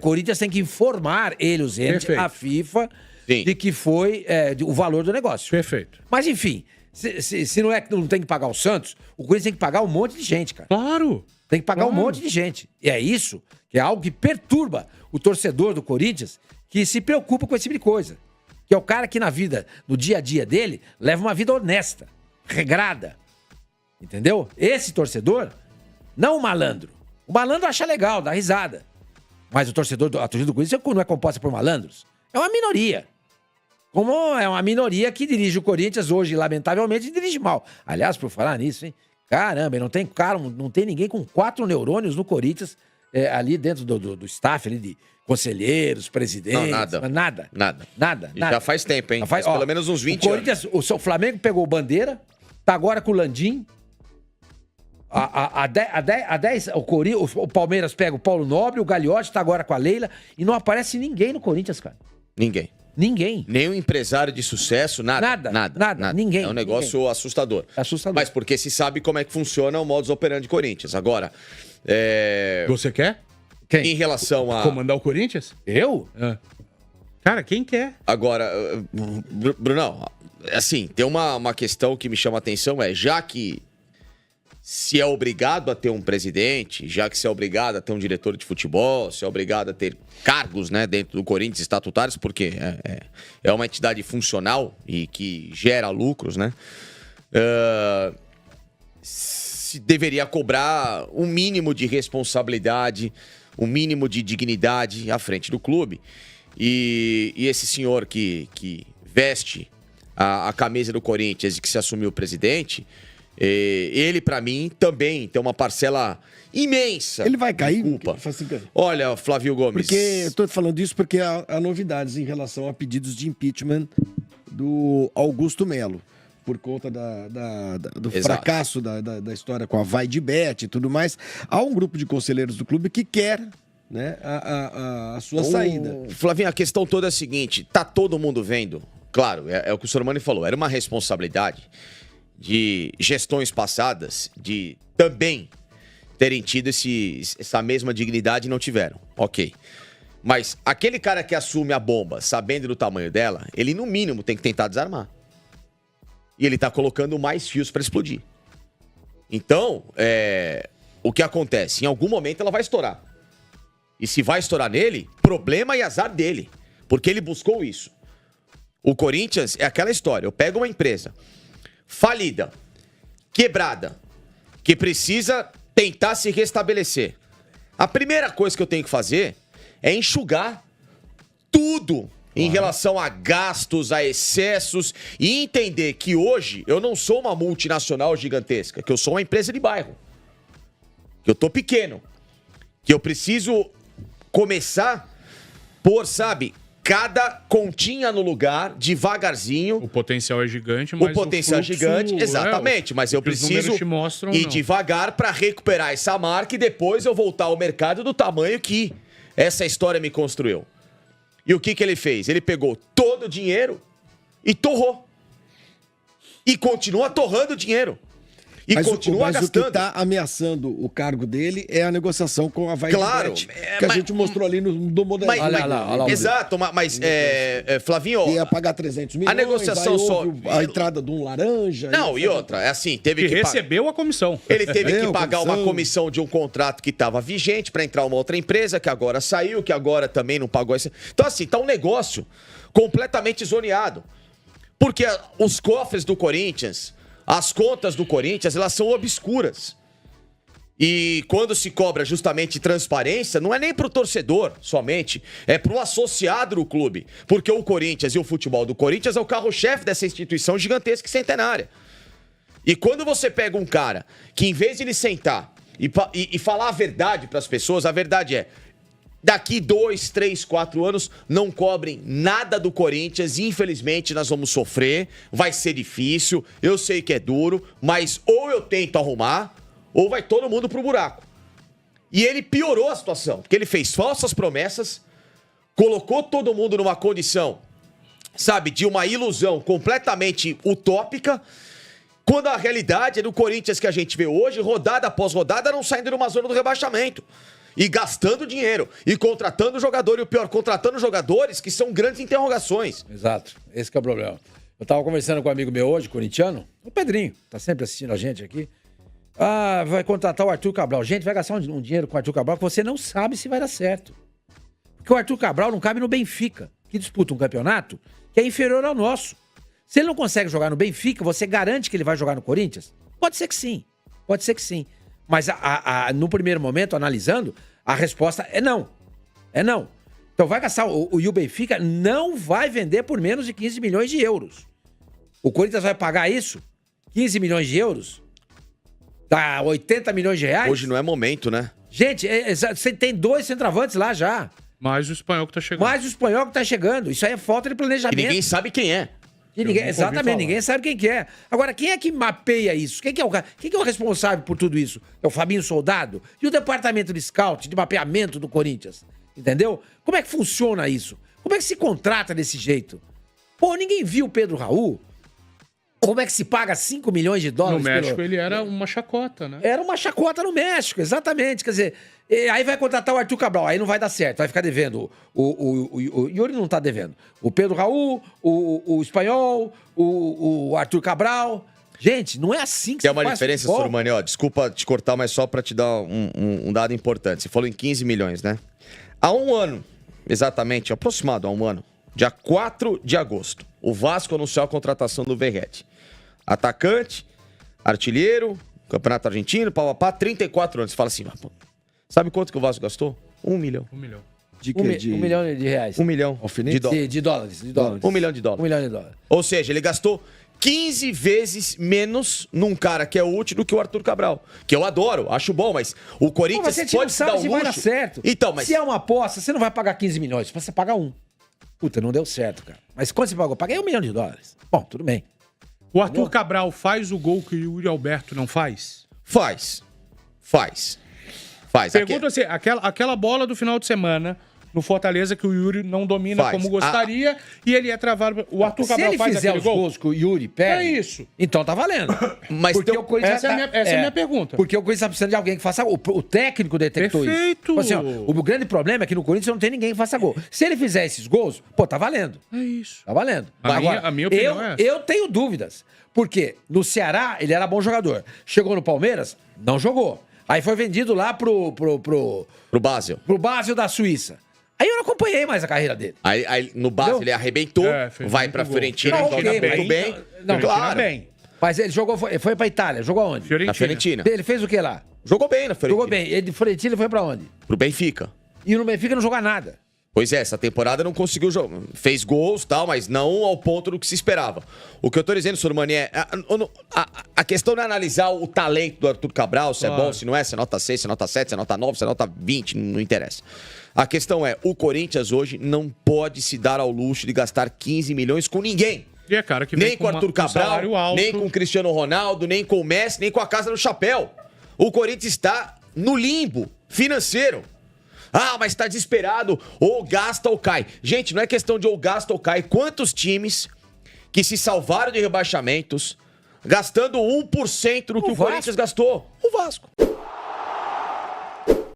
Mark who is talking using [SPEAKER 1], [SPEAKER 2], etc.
[SPEAKER 1] Corinthians tem que informar eles, a FIFA, de que foi o valor do negócio.
[SPEAKER 2] Perfeito.
[SPEAKER 1] Mas, enfim, se não é que não tem que pagar o Santos, o Corinthians tem que pagar um monte de gente, cara.
[SPEAKER 2] Claro.
[SPEAKER 1] Tem que pagar um monte de gente. E é isso que é algo que perturba o torcedor do Corinthians, que se preocupa com esse tipo de coisa. Que é o cara que na vida, no dia a dia dele, leva uma vida honesta, regrada. Entendeu? Esse torcedor, não o malandro. O malandro acha legal, dá risada. Mas a torcida do Corinthians não é composta por malandros. É uma minoria. Como é uma minoria que dirige o Corinthians hoje, lamentavelmente, dirige mal. Aliás, por falar nisso, hein? Caramba, não tem ninguém com 4 neurônios no Corinthians, ali dentro do staff, ali de conselheiros, presidentes.
[SPEAKER 3] Não,
[SPEAKER 1] nada.
[SPEAKER 3] Já faz tempo, hein? Faz pelo menos uns 20 anos.
[SPEAKER 1] O Flamengo pegou o Bandeira, tá agora com o Landim. O Palmeiras pega o Paulo Nobre, o Gagliotti tá agora com a Leila. E não aparece ninguém no Corinthians, cara.
[SPEAKER 3] Ninguém. Nem um empresário de sucesso, nada.
[SPEAKER 1] Ninguém.
[SPEAKER 3] É um negócio assustador. Mas porque se sabe como é que funciona o modus operandi Corinthians. Agora,
[SPEAKER 2] Você quer?
[SPEAKER 1] Quem?
[SPEAKER 3] Em relação a...
[SPEAKER 2] Comandar o Corinthians?
[SPEAKER 1] Eu?
[SPEAKER 2] Cara, quem quer?
[SPEAKER 3] Agora, Brunão, assim, tem uma questão que me chama a atenção, já que se é obrigado a ter um presidente, já que se é obrigado a ter um diretor de futebol, se é obrigado a ter cargos, né, dentro do Corinthians estatutários, porque é uma entidade funcional e que gera lucros, né? Se deveria cobrar um mínimo de responsabilidade, um mínimo de dignidade à frente do clube. E esse senhor que veste a camisa do Corinthians e que se assumiu presidente... ele, pra mim, também tem uma parcela imensa.
[SPEAKER 4] Ele vai cair?
[SPEAKER 3] Culpa. Olha, Flávio Gomes.
[SPEAKER 4] Porque eu tô falando isso porque há novidades em relação a pedidos de impeachment do Augusto Melo. Por conta do fracasso da história com a Vai de Bet e tudo mais. Há um grupo de conselheiros do clube que quer, né, a sua saída.
[SPEAKER 3] Flavinho, a questão toda é a seguinte: tá todo mundo vendo. Claro, é o que o Sormani falou. Era uma responsabilidade de gestões passadas de também terem tido essa mesma dignidade e não tiveram. Ok. Mas aquele cara que assume a bomba, sabendo do tamanho dela, ele no mínimo tem que tentar desarmar. E ele tá colocando mais fios para explodir. Então, o que acontece? Em algum momento ela vai estourar. E se vai estourar nele, problema e azar dele. Porque ele buscou isso. O Corinthians é aquela história. Eu pego uma empresa falida, quebrada, que precisa tentar se restabelecer. A primeira coisa que eu tenho que fazer é enxugar tudo em relação a gastos, a excessos e entender que hoje eu não sou uma multinacional gigantesca, que eu sou uma empresa de bairro, que eu tô pequeno, que eu preciso começar por, cada continha no lugar, devagarzinho.
[SPEAKER 2] O potencial é gigante, mas
[SPEAKER 3] o potencial é gigante, exatamente. Mas eu preciso ir devagar para recuperar essa marca e depois eu voltar ao mercado do tamanho que essa história me construiu. E o que ele fez? Ele pegou todo o dinheiro e torrou. E continua torrando dinheiro. E continua gastando.
[SPEAKER 4] O que está ameaçando o cargo dele é a negociação com a Vai de Bet, que a gente mostrou ali no Modelão.
[SPEAKER 1] Olha lá.
[SPEAKER 3] Exato, mas Flavinho...
[SPEAKER 4] Ia pagar 300 milhões,
[SPEAKER 3] a negociação
[SPEAKER 4] a entrada de um laranja...
[SPEAKER 3] Não, e outra, teve que
[SPEAKER 2] recebeu a comissão.
[SPEAKER 3] Ele teve que pagar uma comissão de um contrato que estava vigente para entrar uma outra empresa, que agora saiu, que agora também não pagou essa... Então, tá um negócio completamente zoneado. Porque os cofres do Corinthians... As contas do Corinthians, elas são obscuras. E quando se cobra justamente transparência, não é nem pro torcedor somente, é pro associado do clube. Porque o Corinthians e o futebol do Corinthians é o carro-chefe dessa instituição gigantesca e centenária. E quando você pega um cara que, em vez de ele sentar e falar a verdade pras pessoas, a verdade é: daqui 2, 3, 4 anos, não cobrem nada do Corinthians. Infelizmente, nós vamos sofrer. Vai ser difícil. Eu sei que é duro. Mas ou eu tento arrumar, ou vai todo mundo pro buraco. E ele piorou a situação. Porque ele fez falsas promessas, colocou todo mundo numa condição, de uma ilusão completamente utópica, quando a realidade é do Corinthians que a gente vê hoje, rodada após rodada, não saindo de uma zona do rebaixamento. E gastando dinheiro. E contratando jogador. E o pior, contratando jogadores que são grandes interrogações.
[SPEAKER 1] Exato. Esse que é o problema. Eu tava conversando com um amigo meu hoje, corintiano, o Pedrinho, tá sempre assistindo a gente aqui. Ah, vai contratar o Arthur Cabral. Gente, vai gastar um dinheiro com o Arthur Cabral que você não sabe se vai dar certo. Porque o Arthur Cabral não cabe no Benfica, que disputa um campeonato que é inferior ao nosso. Se ele não consegue jogar no Benfica, você garante que ele vai jogar no Corinthians? Pode ser que sim. Pode ser que sim. Mas no primeiro momento, analisando, a resposta é não. É não. Então vai gastar. E o Benfica não vai vender por menos de 15 milhões de euros. O Corinthians vai pagar isso? 15 milhões de euros? Dá 80 milhões de reais?
[SPEAKER 3] Hoje não é momento, né?
[SPEAKER 1] Gente, você tem 2 centroavantes lá já.
[SPEAKER 2] Mais o espanhol que tá chegando.
[SPEAKER 1] Mais o espanhol que tá chegando. Isso aí é falta de planejamento.
[SPEAKER 3] E ninguém sabe quem é.
[SPEAKER 1] Exatamente, ninguém sabe quem que é. Agora, quem é que mapeia isso? Quem que é o responsável por tudo isso? É o Fabinho Soldado? E o departamento de scout, de mapeamento do Corinthians? Entendeu? Como é que funciona isso? Como é que se contrata desse jeito? Pô, ninguém viu o Pedro Raul? Como é que se paga 5 milhões de dólares?
[SPEAKER 2] No México ele era uma chacota, né?
[SPEAKER 1] Era uma chacota no México, exatamente. Quer dizer, aí vai contratar o Arthur Cabral, aí não vai dar certo, vai ficar devendo. O Yuri não tá devendo. O Pedro Raul, o Espanhol, o Arthur Cabral. Gente, não é assim que
[SPEAKER 3] Tem
[SPEAKER 1] se
[SPEAKER 3] uma
[SPEAKER 1] faz
[SPEAKER 3] diferença,
[SPEAKER 1] futebol.
[SPEAKER 3] Sormani, ó, desculpa te cortar, mas só pra te dar um dado importante. Você falou em 15 milhões, né? Há um ano, exatamente, aproximado há um ano, dia 4 de agosto, o Vasco anunciou a contratação do Verratti. Atacante, artilheiro, Campeonato Argentino, papapá, 34 anos. Você fala assim, pô, sabe quanto que o Vasco gastou? 1 milhão.
[SPEAKER 2] 1 milhão.
[SPEAKER 4] De
[SPEAKER 1] 1 milhão de reais.
[SPEAKER 3] 1 milhão
[SPEAKER 4] Alfinete?
[SPEAKER 3] de dólares.
[SPEAKER 1] De dólares.
[SPEAKER 3] 1 milhão de dólares.
[SPEAKER 1] 1 milhão de dólares.
[SPEAKER 3] Ou seja, ele gastou 15 vezes menos num cara que é útil do que o Arthur Cabral. Que eu adoro, acho bom, mas o
[SPEAKER 1] Pô,
[SPEAKER 3] Corinthians
[SPEAKER 1] mas você
[SPEAKER 3] pode
[SPEAKER 1] não
[SPEAKER 3] se dar
[SPEAKER 1] sabe
[SPEAKER 3] o
[SPEAKER 1] se
[SPEAKER 3] luxo.
[SPEAKER 1] vai dar certo.
[SPEAKER 3] Então, mas
[SPEAKER 1] Se é uma aposta, você não vai pagar 15 milhões, você paga 1. Puta, não deu certo, cara. Mas quanto você pagou? Paguei 1 milhão de dólares. Bom, tudo bem.
[SPEAKER 2] O Arthur Cabral faz o gol que o Yuri Alberto não faz?
[SPEAKER 3] faz.
[SPEAKER 2] Pergunta assim, aquela bola do final de semana no Fortaleza que o Yuri não domina
[SPEAKER 3] Faz.
[SPEAKER 2] como gostaria e ele é travado. O Arthur Cabral
[SPEAKER 1] Se ele
[SPEAKER 2] faz
[SPEAKER 1] fizer
[SPEAKER 2] aquele
[SPEAKER 1] os
[SPEAKER 2] gol?
[SPEAKER 1] gols que o Yuri perde,
[SPEAKER 2] É isso.
[SPEAKER 1] então tá valendo.
[SPEAKER 3] Mas
[SPEAKER 1] porque
[SPEAKER 3] tem-
[SPEAKER 1] o Corinthians
[SPEAKER 2] essa é a minha pergunta.
[SPEAKER 1] Porque o Corinthians tá precisando de alguém que faça gol. O técnico detectou
[SPEAKER 2] Perfeito.
[SPEAKER 1] isso. Tipo assim, ó, o grande problema é que no Corinthians não tem ninguém que faça gol. Se ele fizer esses gols, pô, tá valendo.
[SPEAKER 2] É isso.
[SPEAKER 1] Tá valendo.
[SPEAKER 2] A minha opinião é essa.
[SPEAKER 1] eu tenho dúvidas. Porque no Ceará ele era bom jogador. Chegou no Palmeiras, não jogou. Aí foi vendido lá pro
[SPEAKER 3] Basel.
[SPEAKER 1] Basel da Suíça. Aí eu não acompanhei mais a carreira dele.
[SPEAKER 3] Aí no Basel ele arrebentou,
[SPEAKER 2] Fez
[SPEAKER 3] vai
[SPEAKER 2] muito
[SPEAKER 3] pra
[SPEAKER 2] gol.
[SPEAKER 3] Fiorentina,
[SPEAKER 1] Não,
[SPEAKER 3] joga
[SPEAKER 1] ok,
[SPEAKER 3] muito
[SPEAKER 1] mas
[SPEAKER 3] bem.
[SPEAKER 1] então- não,
[SPEAKER 3] claro.
[SPEAKER 2] bem.
[SPEAKER 1] Mas ele jogou, foi pra Itália. Jogou aonde?
[SPEAKER 2] Fiorentina.
[SPEAKER 3] Na Fiorentina.
[SPEAKER 1] Ele fez o que lá?
[SPEAKER 3] Jogou bem na Fiorentina.
[SPEAKER 1] Jogou bem. Ele de Fiorentina ele foi pra onde?
[SPEAKER 3] Pro Benfica.
[SPEAKER 1] E no Benfica não joga nada.
[SPEAKER 3] Pois é, essa temporada não conseguiu jogar. Fez gols e tal, mas não ao ponto do que se esperava. O que eu tô dizendo, Sormani, é. A questão não é analisar o talento do Arthur Cabral, se é bom, se não é, se é nota 6, se é nota 7, se é nota 9, se é nota 20, não interessa. A questão é, o Corinthians hoje não pode se dar ao luxo de gastar 15 milhões com ninguém.
[SPEAKER 2] E é cara que vem
[SPEAKER 3] Nem com o Arthur
[SPEAKER 2] um salário
[SPEAKER 3] Cabral,
[SPEAKER 2] alto.
[SPEAKER 3] nem com o Cristiano Ronaldo, nem com o Messi, nem com a Casa do Chapéu. O Corinthians está no limbo financeiro. Ah, mas está desesperado, ou gasta ou cai. Gente, não é questão de ou gasta ou cai. Quantos times que se salvaram de rebaixamentos gastando 1% do que o
[SPEAKER 1] Vasco.
[SPEAKER 3] Corinthians gastou? O Vasco.